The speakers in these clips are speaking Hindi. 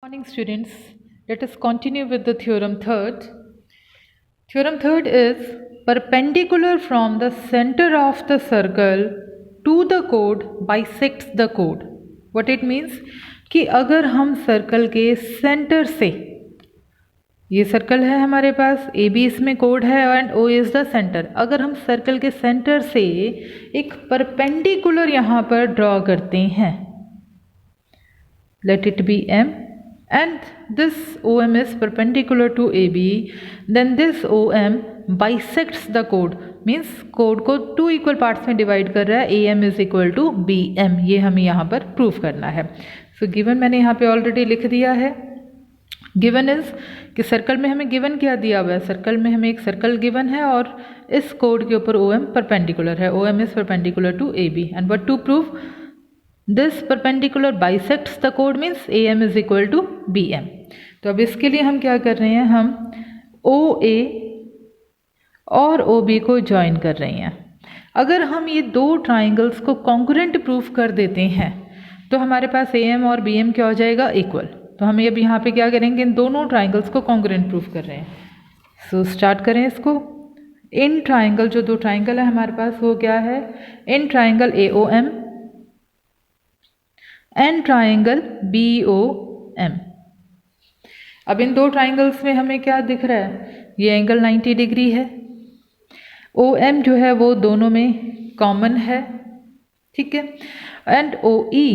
Morning students, let us continue with the theorem third. Theorem third is perpendicular from the center of the circle to the chord bisects the chord. What it means कि अगर हम सर्कल के सेंटर से, ये सर्कल है हमारे पास, ए बी इसमें कोड है and O is the centre, अगर हम सर्कल के सेंटर से एक परपेंडिकुलर यहाँ पर ड्रॉ करते हैं, let it be M, and this OM is perpendicular to AB, then this OM bisects the chord, means chord को टू इक्वल पार्ट्स में डिवाइड कर रहा है, AM is equal to BM, ये हमें यहाँ पर प्रूफ करना है. सो गिवन मैंने यहाँ पे ऑलरेडी लिख दिया है. गिवन इज कि सर्कल में हमें गिवन क्या दिया हुआ है, सर्कल में हमें एक सर्कल गिवन है और इस कोड के ऊपर OM परपेंडिकुलर है, OM is perpendicular to AB, and what to prove, this perpendicular bisects the कोड means AM is equal to BM. तो अब इसके लिए हम क्या कर रहे हैं, हम OA और OB को ज्वाइन कर रहे हैं. अगर हम ये दो ट्राइंगल्स को कॉन्ग्रुएंट प्रूफ कर देते हैं तो हमारे पास AM और BM क्या हो जाएगा, इक्वल. तो हम अब यहाँ पे क्या करेंगे, इन दोनों ट्राइंगल्स को कॉन्ग्रुएंट प्रूफ कर रहे हैं. सो स्टार्ट करें इसको. इन ट्राइंगल, जो दो ट्राइंगल है हमारे पास वो क्या है, इन triangle AOM and triangle BOM. अब इन दो ट्राइंगल्स में हमें क्या दिख रहा है, ये एंगल 90 डिग्री है. OM जो है वो दोनों में कॉमन है, ठीक है. एंड OA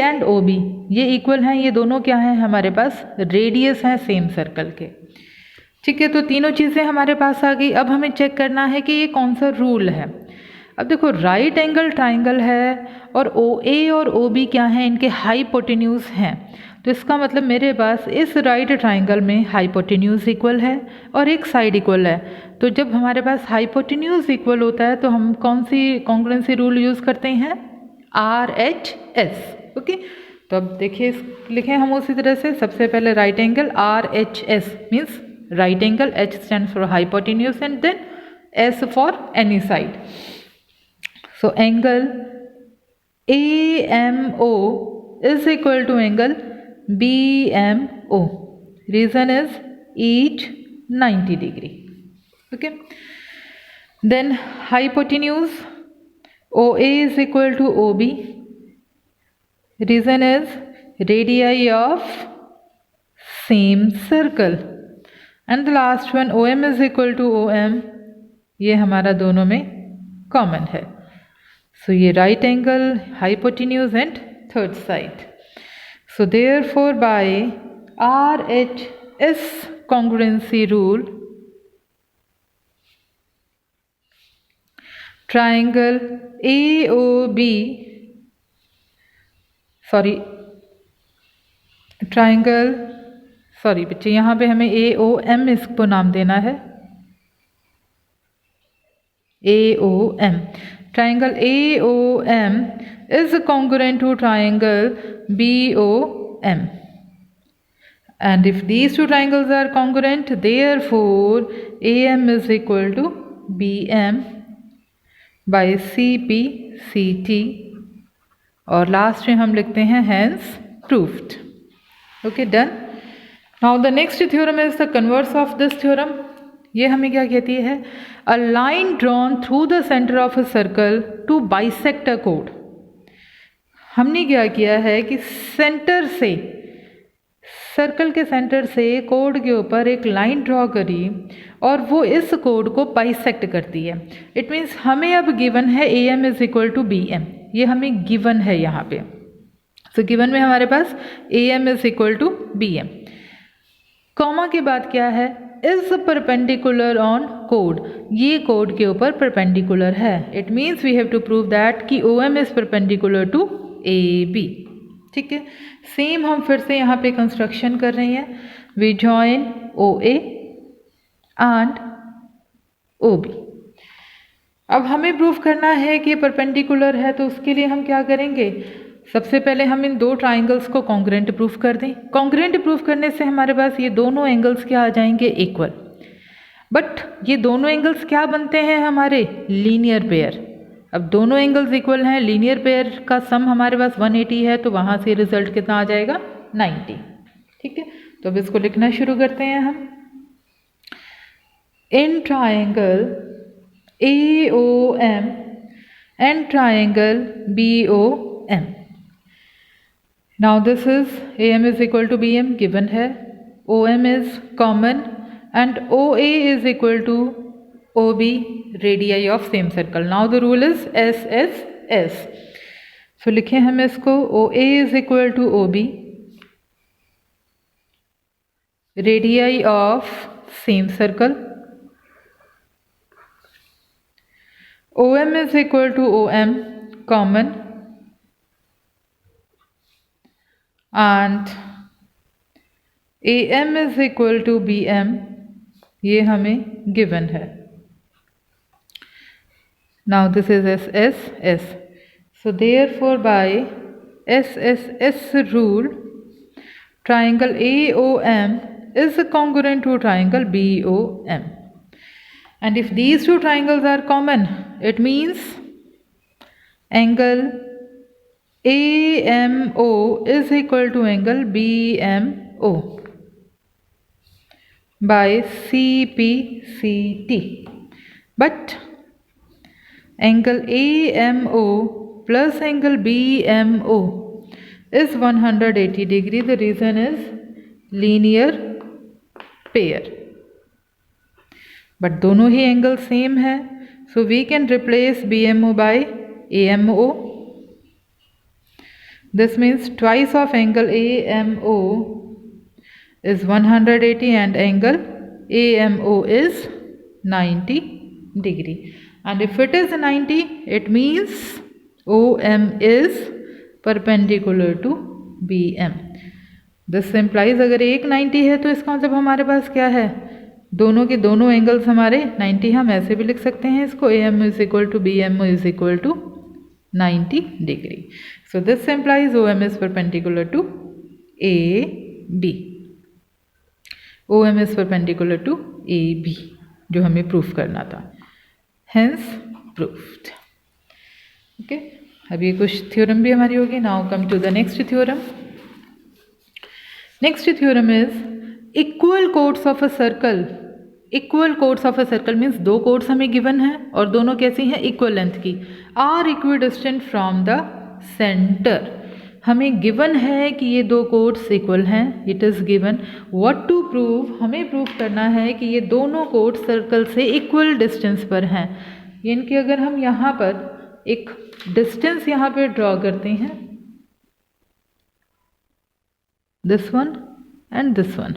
एंड OB ये इक्वल हैं, ये दोनों क्या हैं हमारे पास, रेडियस हैं सेम सर्कल के, ठीक है. तो तीनों चीज़ें हमारे पास आ गई. अब हमें चेक करना है कि ये कौन सा रूल है. अब देखो, राइट एंगल ट्राइंगल है और OA और OB क्या हैं, इनके हाइपोटेन्यूज हैं. तो इसका मतलब मेरे पास इस राइट ट्राइंगल में हाइपोटेन्यूज इक्वल है और एक साइड इक्वल है. तो जब हमारे पास हाइपोटेन्यूज इक्वल होता है तो हम कौन सी कॉन्ग्रुएंसी रूल यूज़ करते हैं, RHS. ओके, तो अब देखिए लिखें हम उसी तरह से. सबसे पहले right angle RHS means right angle, H stand for hypotenuse and then S for any side. So angle AMO is equal to angle BMO. Reason is each 90 degree. Okay. Then hypotenuse OA is equal to OB. Reason is radii of same circle. And the last one OM is equal to OM. ये हमारा दोनों में कॉमन है. So ये right angle, hypotenuse and third side. So therefore by RHS congruency rule, triangle AOB, बच्चे यहाँ पे हमें AOM इसको नाम देना है, AOM. Triangle AOM is congruent to triangle BOM, and if these two triangles are congruent, therefore AM is equal to BM by CP CT, और लास्ट में हम लिखते हैं hence proved. Okay, done. Now the next theorem is the converse of this theorem. ये हमें क्या कहती है, a line drawn through the centre of a circle to bisect a कोड. हमने क्या किया है कि सेंटर से, सर्कल के सेंटर से कोड के ऊपर एक लाइन ड्रॉ करी और वो इस कोड को बाइसेक्ट करती है. इट मीन्स हमें अब गिवन है AM is equal to BM, ये हमें गिवन है यहाँ पे. सो गिवन में हमारे पास AM is equal to BM. Comma के बाद क्या है, इज परपेंडिकुलर ऑन कोड, ये कोड के ऊपर परपेंडिकुलर है. It means we have to prove that कि OM is perpendicular to AB. ठीक है, सेम हम फिर से यहाँ पे कंस्ट्रक्शन कर रहे हैं. We join OA and OB. अब हमें प्रूव करना है कि परपेंडिकुलर है, तो उसके लिए हम क्या करेंगे, सबसे पहले हम इन दो ट्राइंगल्स को कॉन्ग्रुएंट प्रूफ कर दें. कॉन्ग्रुएंट प्रूफ करने से हमारे पास ये दोनों एंगल्स क्या आ जाएंगे, इक्वल. बट ये दोनों एंगल्स क्या बनते हैं हमारे, लीनियर पेयर. अब दोनों एंगल्स इक्वल हैं, लीनियर पेयर का सम हमारे पास 180 है, तो वहाँ से रिजल्ट कितना आ जाएगा, 90। ठीक है, तो अब इसको लिखना शुरू करते हैं हम। In triangle AOM and triangle BOM। Now this is AM is equal to BM given है, OM is common and OA is equal to OB, radii of same circle. Now the rule is SSS। So लिखें हम इसको, OA is equal to OB, radii of same circle, OM is equal to OM common and AM is equal to BM, ये हमें गिवन है। Now this is SSS। So therefore by SSS rule, triangle AOM is congruent to triangle BOM. And if these two triangles are common, it means angle AMO is equal to angle BMO by CPCT. But angle AMO plus angle BMO is 180 degree. The reason is linear pair. But दोनों ही एंगल सेम है, so we can replace BMO by AMO. This means twice of angle AMO is 180 and angle AMO is 90 degree. And if it is 90, it means OM is perpendicular to BM. This implies अगर एक 90 है तो इसका मतलब हमारे पास क्या है, दोनों के दोनों एंगल्स हमारे 90। हम ऐसे भी लिख सकते हैं इसको, AM is equal to BMO is equal to 90 degree. So this implies OM is perpendicular to AB. OM is perpendicular to AB, जो हमें प्रूफ करना था, hence proved. Okay, अब ये कुछ थ्योरम भी हमारी होगी। Now come to the next theorem. Next theorem is equal chords of a circle. Equal chords of a circle means दो कोड्स हमें गिवन है और दोनों कैसी हैं, इक्वल लेंथ की, are equidistant from the centre. हमें गिवन है कि ये दो कोड्स इक्वल हैं, it is given. What to prove, हमें प्रूव करना है कि ये दोनों कोड्स सर्कल से इक्वल डिस्टेंस पर हैं। यानी कि अगर हम यहाँ पर एक डिस्टेंस यहाँ पे ड्रॉ करते हैं, this one and this one,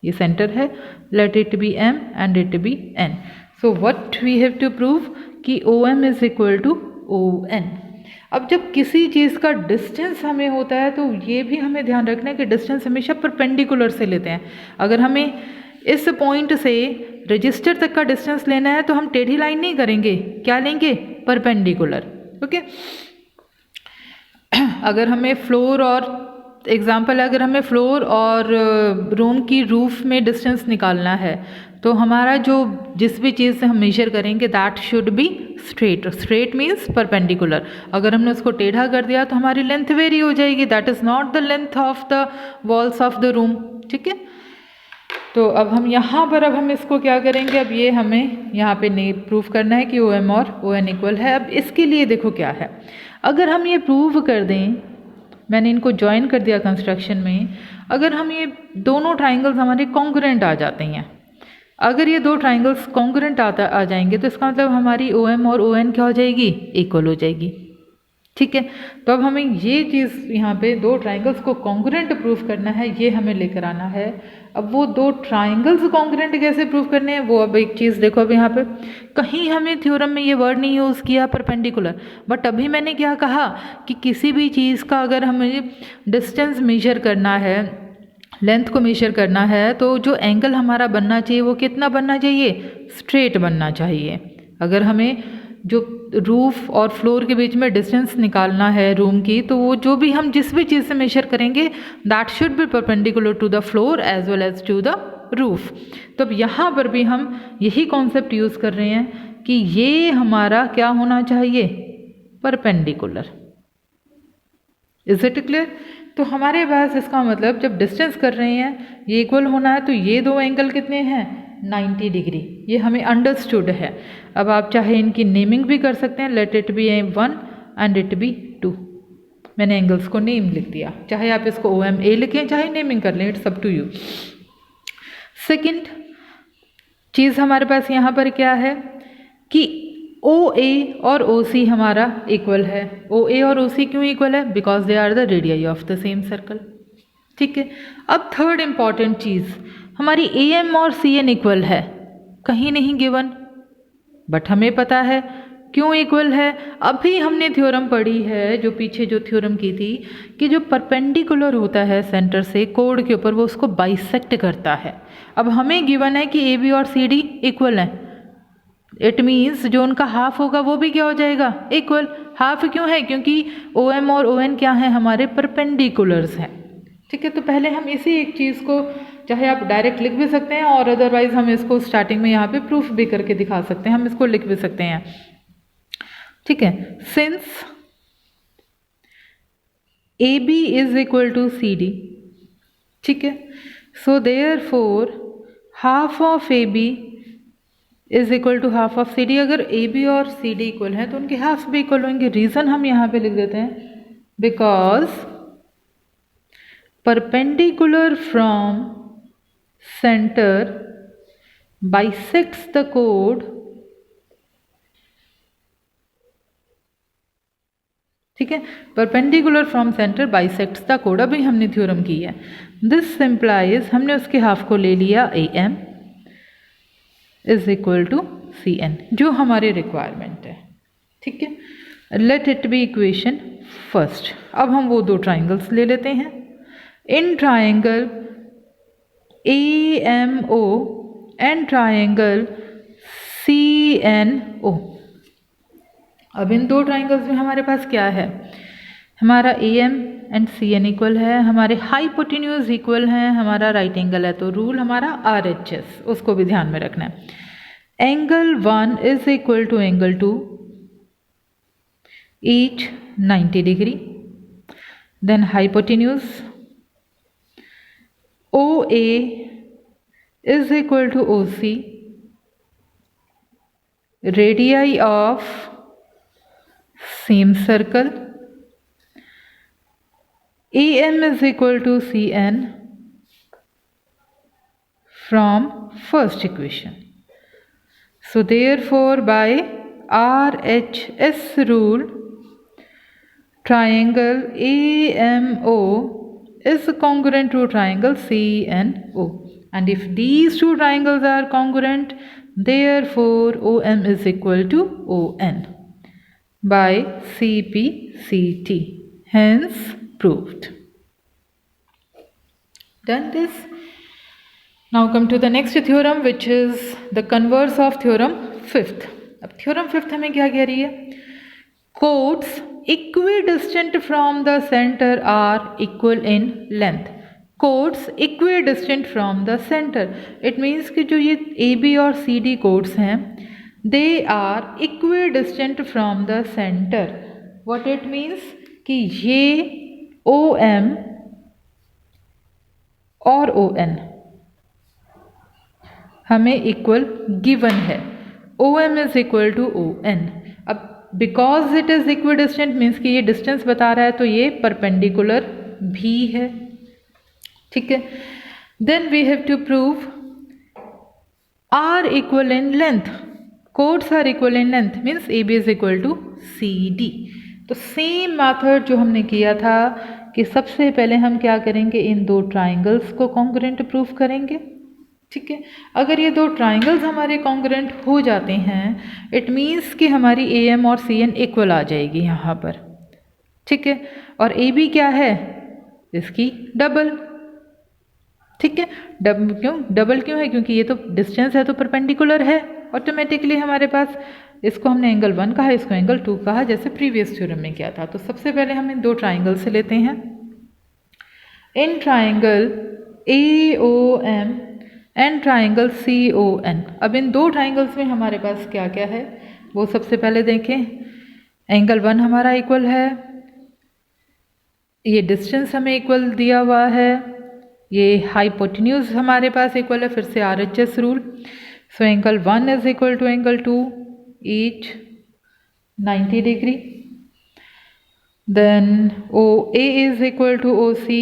ये सेंटर है, let it be M and it be N। So what we have to prove कि OM is equal to ON। अब जब किसी चीज़ का डिस्टेंस हमें होता है तो ये भी हमें ध्यान रखना है कि डिस्टेंस हमेशा परपेंडिकुलर से लेते हैं। अगर हमें इस पॉइंट से रजिस्टर तक का डिस्टेंस लेना है तो हम टेढ़ी लाइन नहीं करेंगे, क्या लेंगे, परपेंडिकुलर। ओके, अगर हमें फ्लोर और एग्जाम्पल, अगर हमें फ्लोर और रूम की रूफ में डिस्टेंस निकालना है तो हमारा जो जिस भी चीज़ से हम मेजर करेंगे that should be straight. Straight means perpendicular. अगर हमने उसको टेढ़ा कर दिया तो हमारी लेंथ वेरी हो जाएगी, that is not the length of the walls of the room. ठीक है, तो अब हम यहाँ पर, अब हम इसको क्या करेंगे, अब ये हमें यहाँ पे नहीं प्रूव करना है कि OM और ON इक्वल है। अब इसके लिए देखो क्या है, अगर हम ये प्रूव कर दें, मैंने इनको ज्वाइन कर दिया कंस्ट्रक्शन में, अगर हम ये दोनों ट्राइंगल्स हमारे कॉन्ग्रुएंट आ जाते हैं, अगर ये दो ट्राइंगल्स कॉन्ग्रुएंट आ जाएंगे तो इसका मतलब हमारी OM और ON क्या हो जाएगी, इक्वल हो जाएगी। ठीक है, तो अब हमें ये चीज़ यहाँ पे दो ट्राइंगल्स को कॉन्ग्रुएंट प्रूव करना है, ये हमें लेकर आना है। अब वो दो ट्राइंगल्स कॉन्ग्रुएंट कैसे प्रूव करने हैं वो, अब एक चीज़ देखो, अब यहाँ पे कहीं हमें थ्योरम में ये वर्ड नहीं यूज़ किया परपेंडिकुलर, बट अभी मैंने क्या कहा कि किसी भी चीज़ का अगर हमें डिस्टेंस मेजर करना है, लेंथ को मेजर करना है, तो जो एंगल हमारा बनना चाहिए वो कितना बनना चाहिए, स्ट्रेट बनना चाहिए। अगर हमें जो रूफ और फ्लोर के बीच में डिस्टेंस निकालना है रूम की, तो वो जो भी हम जिस भी चीज़ से मेजर करेंगे that should be perpendicular to the floor as well as to the roof. तो अब यहाँ पर भी हम यही कॉन्सेप्ट यूज़ कर रहे हैं कि ये हमारा क्या होना चाहिए, परपेंडिकुलर। Is it clear? तो हमारे पास इसका मतलब जब डिस्टेंस कर रहे हैं ये इक्वल होना है, तो ये दो एंगल कितने हैं 90 डिग्री, ये हमें अंडरस्टूड है। अब आप चाहे इनकी नेमिंग भी कर सकते हैं, late it B 1 and it B 2। मैंने एंगल्स को नेम लिख दिया, चाहे आप इसको OMA लिखें चाहे नेमिंग कर लें, it's up to you. Second चीज़ हमारे पास यहाँ पर क्या है कि OA और OC हमारा इक्वल है। OA और OC क्यों इक्वल है? Because they are the radii of the same circle. ठीक है, अब थर्ड इंपॉर्टेंट चीज़, हमारी AM और CN इक्वल है, कहीं नहीं गिवन, बट हमें पता है क्यों इक्वल है। अभी हमने थ्योरम पढ़ी है, जो पीछे जो थ्योरम की थी, कि जो परपेंडिकुलर होता है सेंटर से कोड के ऊपर, वो उसको बाइसेक्ट करता है। अब हमें गिवन है कि AB और CD इक्वल है, इट मीन्स जो उनका हाफ होगा वो भी क्या हो जाएगा इक्वल। हाफ क्यों है? क्योंकि OM और ON क्या है हमारे परपेंडिकुलर्स हैं। ठीक है, तो पहले हम इसी एक चीज़ को, चाहे आप डायरेक्ट लिख भी सकते हैं और अदरवाइज हम इसको स्टार्टिंग में यहाँ पे प्रूफ भी करके दिखा सकते हैं, हम इसको लिख भी सकते हैं। ठीक है, since AB is equal to CD, ठीक है, so therefore half of AB is equal to half of CD। अगर AB और CD इक्वल हैं तो उनके हाफ भी इक्वल होंगे। रीज़न हम यहाँ पे लिख देते हैं, because perpendicular from centre bisects the code, ठीक है, perpendicular from centre bisects the code, अभी हमने थ्योरम की है। दिस सिंप्लाइज, हमने उसके हाफ को ले लिया AM is equal to CN, जो हमारी रिक्वायरमेंट है। ठीक है, let it be equation first. अब हम वो दो ट्राइंगल्स ले लेते हैं। In triangle AMO and triangle CNO, अब इन दो ट्राइंगल्स में हमारे पास क्या है, हमारा AM एंड CN इक्वल है, हमारे हाइपोटेन्यूज इक्वल हैं, हमारा राइट एंगल है, तो रूल हमारा RHS, उसको भी ध्यान में रखना है। Angle 1 is equal to angle 2, each 90 degree. Then hypotenuse OA is equal to OC, radii of same circle. AM is equal to CN from first equation. So therefore by RHS rule, triangle AMO is congruent to triangle CNO, and if these two triangles are congruent, therefore OM is equal to ON by CPCT, hence proved. Done this. Now come to the next theorem, which is the converse of theorem fifth. अब theorem fifth हमें क्या कह रही है? Chords equidistant from the center are equal in length. Chords equidistant from the center. It means कि जो ये AB और CD chords हैं, they are equidistant from the center. What it means कि ये OM और ON हमें इक्वल गिवन है। OM is equal to ON। अब because it is equidistant means कि ये डिस्टेंस बता रहा है, तो ये परपेंडिकुलर भी है। ठीक है, then we have to prove are equal in length. Chords are equal in length means AB is equal to CD। तो सेम मेथड जो हमने किया था कि सबसे पहले हम क्या करेंगे, इन दो ट्राइंगल्स को कॉन्ग्रुएंट प्रूफ करेंगे। ठीक है, अगर ये दो ट्राइंगल्स हमारे कॉन्ग्रुएंट हो जाते हैं, इट मीन्स कि हमारी AM और CN इक्वल आ जाएगी यहाँ पर। ठीक है, और AB क्या है, इसकी डबल। ठीक है, डबल क्यों है? क्योंकि ये तो डिस्टेंस है तो परपेंडिकुलर है ऑटोमेटिकली हमारे पास। इसको हमने एंगल 1 कहा, इसको एंगल 2 कहा, जैसे प्रीवियस थ्योरम में किया था। तो सबसे पहले हम इन दो ट्राइंगल से लेते हैं। In triangle AOM and triangle CON। अब इन दो ट्राइंगल्स में हमारे पास क्या क्या है वो सबसे पहले देखें। एंगल 1 हमारा इक्वल है ये डिस्टेंस हमें इक्वल दिया हुआ है, ये हाइपोटेन्यूज हमारे पास इक्वल है, फिर से RHS rule. So angle 1 is equal to angle 2 each 90 degree. Then OA is equal to OC,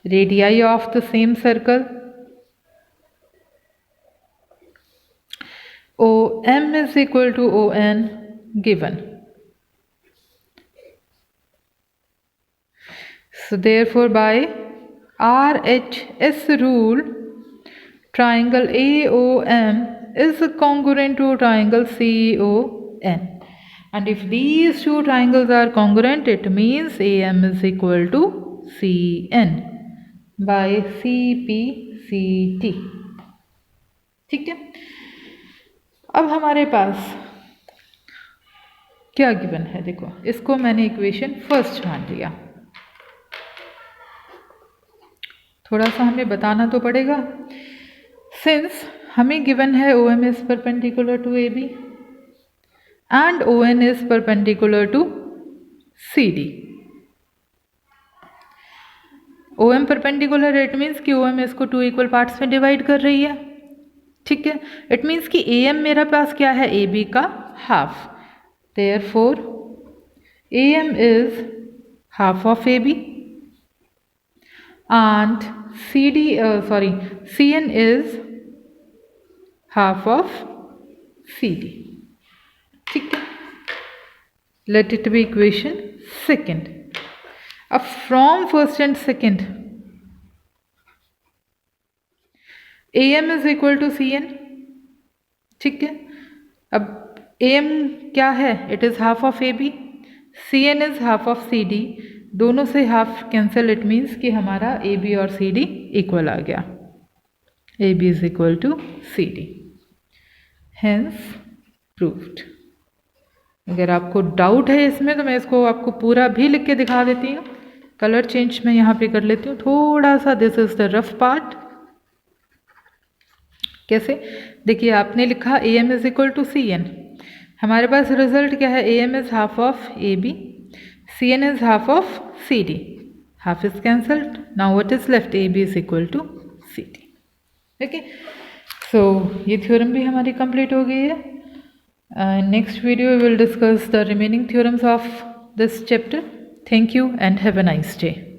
radii of the same circle. OM is equal to ON given. So therefore by RHS rule, triangle AOM is congruent to triangle CON. And if these two triangles are congruent, it means AM is equal to CN by CPCT. ठीक है, अब हमारे पास क्या गिवन है, देखो इसको मैंने इक्वेशन फर्स्ट मान लिया। थोड़ा सा हमें बताना तो पड़ेगा, सिंस हमें गिवन है OM is perpendicular to AB and ON is perpendicular to CD. OM perpendicular, it means कि OM इसको 2 इक्वल पार्ट्स में डिवाइड कर रही है। ठीक है, इट मीन्स कि AM मेरा पास क्या है, AB का half. Therefore AM is half of AB and CN is half of CD. ठीक है, let it be equation second. अब from first and second AM is equal to CN. ठीक है, अब AM क्या है, it is half of AB, CN is half of CD, दोनों से हाफ कैंसिल, इट मीन्स कि हमारा AB और CD इक्वल आ गया, AB is equal to CD, hence proved. अगर आपको डाउट है इसमें तो मैं इसको आपको पूरा भी लिख के दिखा देती हूँ। कलर चेंज मैं यहाँ पे कर लेती हूँ थोड़ा सा, this is the rough part. कैसे, देखिए आपने लिखा AM is equal to CN, हमारे पास रिजल्ट क्या है, AM is half of AB, CN is half of CD, half is cancelled, now what is left, AB is equal to CD. Okay, so ये थ्योरम भी हमारी कंप्लीट हो गई है। Next video we will discuss the remaining theorems of this chapter. Thank you and have a nice day.